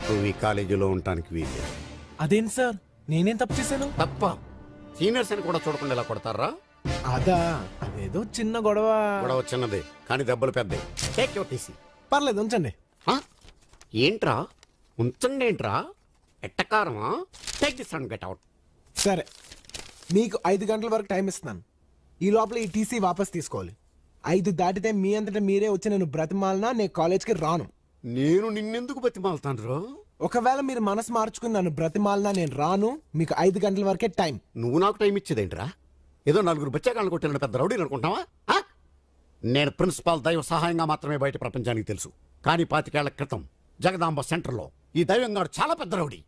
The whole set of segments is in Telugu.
నువ్వు ఈ కాలేజీలో ఉండటానికి వీలు. అదేంటి సార్, నేనేం తప్పు చేశాను? తప్ప సీనియర్స్ అని కూడా చూడకుండా ఇలా కొడతారా? అదా, అదేదో చిన్న గొడవ. గొడవ చిన్నదే కానీ దెబ్బలు పెద్దవి. Take your TC. పర్లేదు, ఉంచండి. ఏంట్రా ఉంచండి ఏంట్రా, ఎట్టకారమా? Take this and get out. సరే, మీకు 5 గంటల వరకు టైం ఇస్తున్నాను. ఈ లోపల ఈ టీసీ వాపస్ తీసుకోవాలి. 5 దాటితే మీ అంతటా మీరే వచ్చి నేను బ్రతిమాలనా నేను కాలేజ్కి రాను. నేను నిన్నెందుకు బతిమాలుతాను రా? ఒకవేళ మీరు మనసు మార్చుకుని నన్ను బ్రతిమాలనా నేను రాను. మీకు 5 గంటల వరకే టైం. నువ్వు నాకు టైం ఇచ్చేదేంట్రా? ఏదో 4 బచ్చాకాళ్ళు కొట్టిన పెద్ద రౌడీని అనుకుంటావా? నేను ప్రిన్సిపాల్ దైవ సహాయంగా మాత్రమే బయట ప్రపంచానికి తెలుసు. కానీ 25 ఏళ్ల క్రితం జగదాంబ సెంటర్లో ఈ దైవంగాడు చాలా పెద్ద రౌడీ.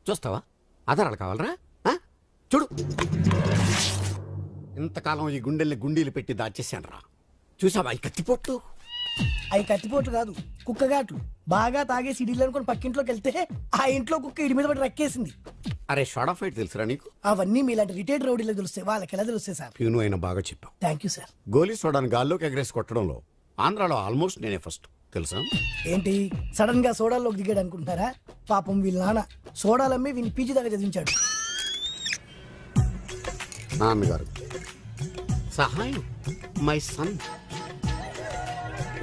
చూస్తావా? ఆధారాలు కావాలరా? చూడు, ఇంతకాలం ఈ గుండెల్ని గుండీలు పెట్టి దాచేశాను రా. చూసావా ఈ కత్తిపోట్లు? అవి కత్తిపోట్లు కాదు, కుక్కగాట్లు. బాగా తాగేసి ఇడిలు అనుకుని పక్కింట్లోకి వెళ్తే ఆ ఇంట్లో కుక్క ఇడి మీద పడి రక్కేసింది. అరే షార్ట్ ఆఫ్ ఫైట్ తెలుసురా నీకు? అవన్నీ మీలాంటి రిటైర్డ్ రౌడీలో తెలుస్తాయి, వాళ్ళకి ఎలా తెలుస్తాయి సార్? ప్యూను అయినా బాగా చెప్పావు. Thank you sir. గోలీ సోడాను గాల్లోకి ఎగరేసి కొట్టడంలో ఆంధ్రాలో ఆల్మోస్ట్ నేనే ఫస్ట్, తెలుసా? ఏంటి సడన్ గా సోడాల్లోకి దిగాడు అనుకుంటున్నారా? పాపం వీళ్ళ నాన్న సోడాలమ్మి వీని పీజీ దాకా చదివించాడు. నాన్నగారు సహాయం, మై సన్.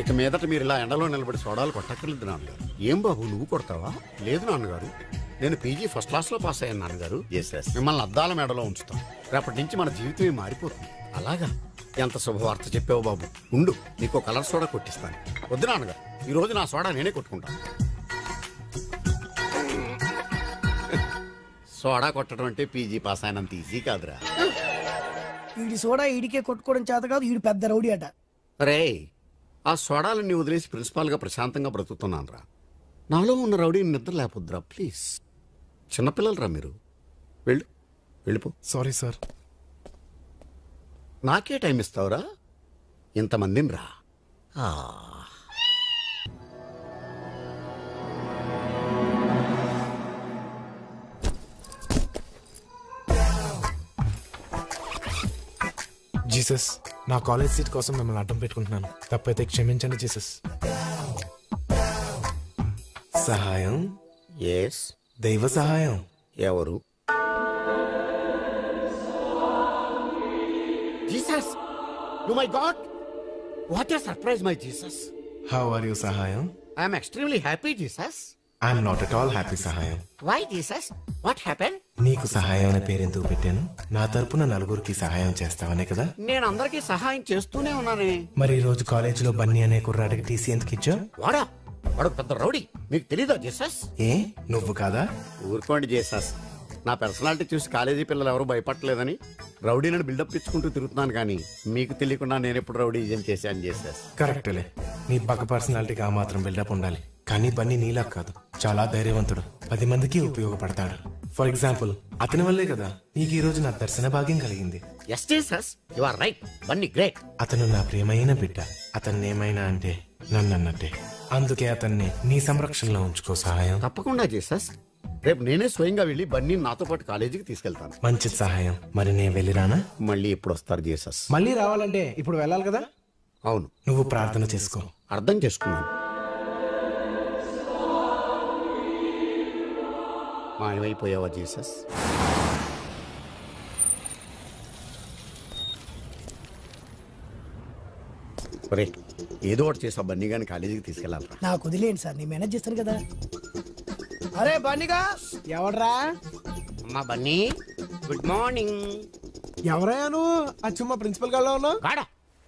ఇక మీదట మీరు ఇలా ఎండలో నిలబడి సోడాలు కొట్టక్కర్లేదు నాన్నగారు. ఏం బాబు నువ్వు కొడతావా? లేదు నాన్నగారు, నేను పీజీ ఫస్ట్ క్లాస్ లో పాస్ అయ్యాను నాన్నగారు. మిమ్మల్ని అద్దాల మేడలో ఉంచుతాం. రేపటి నుంచి మన జీవితమే మారిపోతుంది. అలాగా? ఎంత శుభవార్త చెప్పావు బాబు. ఉండు, నీకు కలర్ సోడా కొట్టిస్తాను. వద్దు నాన్నగారు, ఈ రోజు నా సోడా నేనే కొట్టుకుంటాను. సోడా కొట్టడం అంటే పీజీ పాస్ అయినంత ఈజీ కాదురా. ఈడి సోడా ఈడికే కొట్టుకోవడం చేత కాదు, ఈడు పెద్ద రౌడీ అట. రే, ఆ సోడాలన్నీ వదిలేసి ప్రిన్సిపాల్గా ప్రశాంతంగా బ్రతుకుతున్నాను రా. నాలో ఉన్న రౌడీని నిద్ర లేకపోద్దురా ప్లీజ్. చిన్నపిల్లలరా మీరు. వెళ్ళిపో. Sorry sir. నాకే టైం ఇస్తావురా? ఇంతమందిని రా. జీసస్, నా కాలేజ్ సీట్ కోసం మిమ్మల్ని అడ్డం పెట్టుకుంటున్నాను. తప్పైతే క్షమించండి జీసస్. సహాయం? ఎస్. దైవ సహాయం? ఎవరు? Jesus! Oh my God! What a surprise, my Jesus! How are you, సహాయం? I am extremely happy, Jesus. I am not at all happy, సహాయం. Why, Jesus? What happened? నీకు సహాయం అనే పేరెందుకు పెట్టాను? నా తరపున 4గురికి సహాయం చేస్తావనే కదా. నేను అందరికీ సహాయం చేస్తూనే ఉన్నానే. మరి ఈ రోజు కాలేజీలో బన్నీ అనే కుర్రాడికి టీసీ ఎందుకు ఇచ్చావు? వాడు పెద్ద రౌడీ, మీకు తెలీదా జీసస్? ఏ, నువ్వు కాదా? ఊరుకోండి జీసస్. నా పర్సనాలిటీ చూసి కాలేజీ పిల్లలు ఎవరు భయపడలేదని రౌడీలను బిల్డప్ ఇచ్చుకుంటూ తిరుగుతున్నాను. కానీ మీకు తెలియకుండా నేను ఎప్పుడు రౌడీజం చేశాను జీసస్. కరెక్ట్లే, నీ పక్క పర్సనాలిటీకి ఆ మాత్రం బిల్డప్ ఉండాలి. కానీ బన్నీ నీలా కాదు, చాలా ధైర్యవంతుడు. 10 మందికి ఉపయోగపడతాడు. ఫర్ ఎగ్జాంపుల్, అతని వల్లే కదా నీకు ఈ రోజు నా దర్శన భాగ్యం కలిగింది. yes Jesus, you are right. Bunny great. అతను నా ప్రియమైన బిడ్డ. అతన్ని ఏమైనా అంటే నన్ను అన్నట్టే. అందుకే అతన్ని నీ సంరక్షణలో ఉంచుకో సహాయం. తప్పకుండా జీసస్. రేపు నేనే స్వయంగా వెళ్ళి బన్నీ నాతో పాటు కాలేజీకి తీసుకెళ్తాను. మంచిది సహాయం. మరి నేను వెళ్ళిరానా? మళ్ళీ ఎప్పుడు వస్తారు జీసస్? మళ్ళీ రావాలంటే ఇప్పుడు వెళ్ళాలి కదా. అవును. నువ్వు ప్రార్థన చేసుకో. అర్థం చేసుకున్నాను. మాయమైపోయావా జీసస్? ఒరే, ఏదో ఒకటి చేసా బన్నీ గాని కాలేజీకి తీసుకెళ్ళాలి. నాకు వదిలేండి సార్, నేను మేనేజ్ చేస్తాను కదా. అరే బన్నీగా! ఎవడ్రా? అమ్మా బన్నీ, గుడ్ మార్నింగ్. ఎవరయ్యా నువ్వు? అచ్చుమ్మ ప్రిన్సిపల్ గారిలో ఉన్నావు. కాడా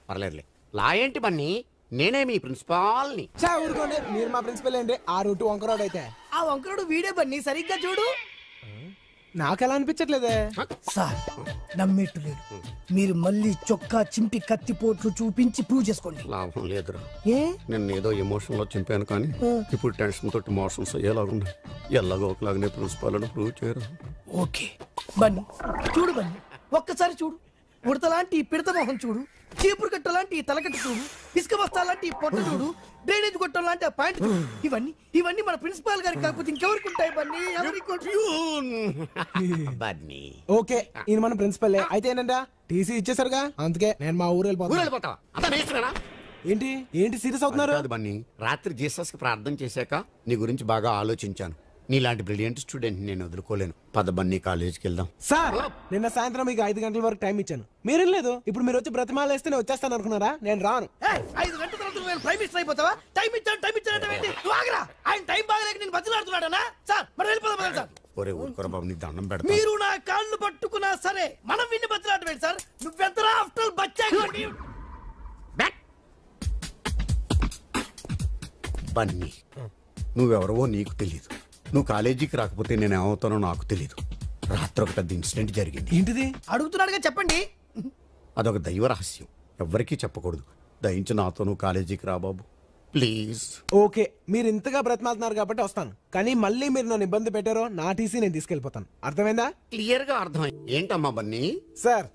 పర్లేదులే. లా ఏంటి బన్నీ, నేనే మీ ప్రిన్సిపాల్ని. ఊరుకోండి, మీరు మా ప్రిన్సిపల్ ఏంటి? ఆ రూటు వంకరోడ్ అయితే ఆ వంకరుడు వీడే బన్నీ, సరిగ్గా చూడు. నాకెలా అనిపించట్లేదే సార్. నమ్మేట్టు లేదు. మీరు మళ్ళీ చొక్కా చింపి కత్తిపోట్లు చూపించి ప్రూవ్ చేసుకోండి. లాభం లేదురా. ఏ? నేను ఏదో ఎమోషన్ లో చింపాను కానీ ఇప్పుడు టెన్షన్ తోటి మోషన్స్ అయ్యేలాగున్నాయి. ఎలాగో ఒకలాగానే ప్రిన్సిపాల్ ప్రూవ్ చేయరు. ఓకే బన్నీ, చూడు బన్నీ, ఒక్కసారి చూడు. ఉడతలాంటి ఈ పిడత మొహం చూడు, చీపురు కట్ట లాంటి ఈ తలకట్టు చూడు, ఇసుక బస్తా లాంటి ఈ పొట్ట చూడు, డ్రైనేజ్ గొట్టం లాంటి ఆ పాయింట్ చూడు. ఇవన్నీ మన ప్రిన్సిపాల్ గారికి కాకపోతే ఇంకెవరికి ఉంటాయి బన్నీ? బన్నీ ఓకే, ఈయన మన ప్రిన్సిపల్ అయితే ఏంటంటే టీసీ ఇచ్చేసారుగా, అందుకే నేను మా ఊరు వెళ్ళిపోతాను. వెళ్ళిపోతావా? అంతా నేర్చుకున్నా. ఏంటి ఏంటి సీరియస్ అవుతున్నారు? కాదు బన్నీ, రాత్రి జీసస్ కి ప్రార్థన చేశాక నీ గురించి బాగా ఆలోచించాను. నీలాంటి బ్రిలియంట్ స్టూడెంట్ నేను వదులుకోలేను. పద బన్నీ, కాలేజీకి వెళ్దాం. సార్ నిన్న సాయంత్రం మీకు 5 గంటల వరకు టైం ఇచ్చాను, మీరేం లేదు. ఇప్పుడు మీరు వచ్చి బ్రతిమాలు వేస్తే నేను వచ్చేస్తాను అనుకున్నారా? నేను రాను. 5 గంటల తర్వాత నువ్వు ప్రైమ్ మినిస్టర్ అయిపోతావా? టైం ఇచ్చాను నువ్వు ఆగరా. ఆయన టైం బాగలేక నేను బతిలాడుతున్నాడనా? సార్ మనం వెళ్ళిపోదాం సార్. ఒరే ఊరుకోరా బాబు, నీకు దండం పెడతా. మీరు నా కాళ్ళు పట్టుకున్నా సరే మనం విన్ని బతిలాడమేంటి సార్? నువ్వెంతరా ఆఫ్టర్ బచ్చా బన్నీ, నువ్వెవరవో నీకు తెలీదు. నువ్వు కాలేజీకి రాకపోతే నేను ఏమవుతానో నాకు తెలీదు. రాత్రి ఒక పెద్ద ఇన్సిడెంట్ జరిగింది. ఏంటిది? అడుగుతున్నాడుగా చెప్పండి. అదొక దైవ రహస్యం, ఎవ్వరికీ చెప్పకూడదు. దయించి నాతో నువ్వు కాలేజీకి రా బాబు, ప్లీజ్. ఓకే, మీరు ఇంతగా బ్రతిమాలుతున్నారు కాబట్టి వస్తాను. కానీ మళ్ళీ మీరు నన్ను ఇబ్బంది పెట్టారో నా టీసీ నేను తీసుకెళ్ళిపోతాను. అర్థమైందా? క్లియర్ గా అర్థమైంది. ఏంటమ్మా బన్నీ? సార్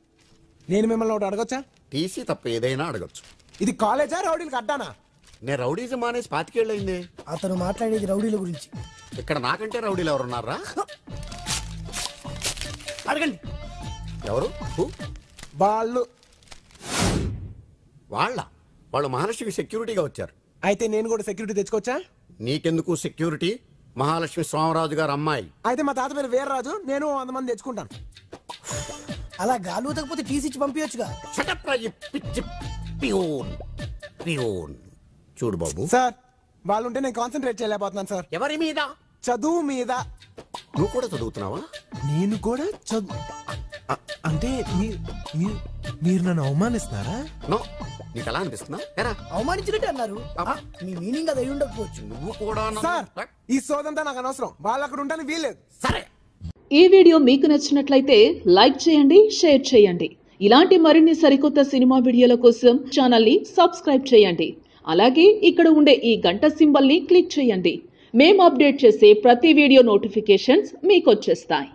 నేను మిమ్మల్ని ఒకటి అడగొచ్చా? టీసీ తప్ప ఏదైనా అడగచ్చు. ఇది కాలేజా రౌడీలకు అడ్డానా? నేను రౌడీజం మానేసి 5 ఏళ్ళయింది. అతను మాట్లాడేది రౌడీల గురించి. ఇక్కడ నాకంటే రౌడీలు ఎవరున్నారా? అడగండి. ఎవరు? వాళ్ళు వాళ్ళు మహాలక్ష్మి సెక్యూరిటీగా వచ్చారు. అయితే నేను కూడా సెక్యూరిటీ తెచ్చుకోవచ్చా? నీకెందుకు సెక్యూరిటీ? మహాలక్ష్మి స్వామరాజు గారు అమ్మాయి. అయితే మా తాత పేరు వీర్రాజు, నేను 100 మంది తెచ్చుకుంటాను. అలా గాలి ఊతకపోతే టీసీ ఇచ్చి పంపించచ్చుగా. చూడు బాబు సార్, వాళ్ళు ఉంటే నేను కాన్సన్ట్రేట్ చేయలేకపోతున్నాను సార్. ఎవరి మీద? చదువు మీద. నువ్వు కూడా చదువుతున్నావా? నేను కూడా అంటే మీరు నన్ను అవమానిస్తున్నారా? నో, నీకు ఎలా అనిపిస్తున్నా? అవమానించినట్టే అన్నారు. మీ మీనింగ్ అది అయి ఉండకపోవచ్చు. నువ్వు కూడా సార్, ఈ సోదంతా నాకు అనవసరం. వాళ్ళు అక్కడ ఉంటాను వీల్లేదు. సరే, ఈ వీడియో మీకు నచ్చినట్లయితే లైక్ చేయండి, షేర్ చేయండి. ఇలాంటి మరిన్ని సరికొత్త సినిమా వీడియోల కోసం ఛానల్ ని సబ్స్క్రైబ్ చేయండి. అలాగే ఇక్కడ ఉండే ఈ గంట సింబల్ ని క్లిక్ చేయండి. మేము అప్డేట్ చేసే ప్రతి వీడియో నోటిఫికేషన్స్ మీకు వచ్చేస్తాయి.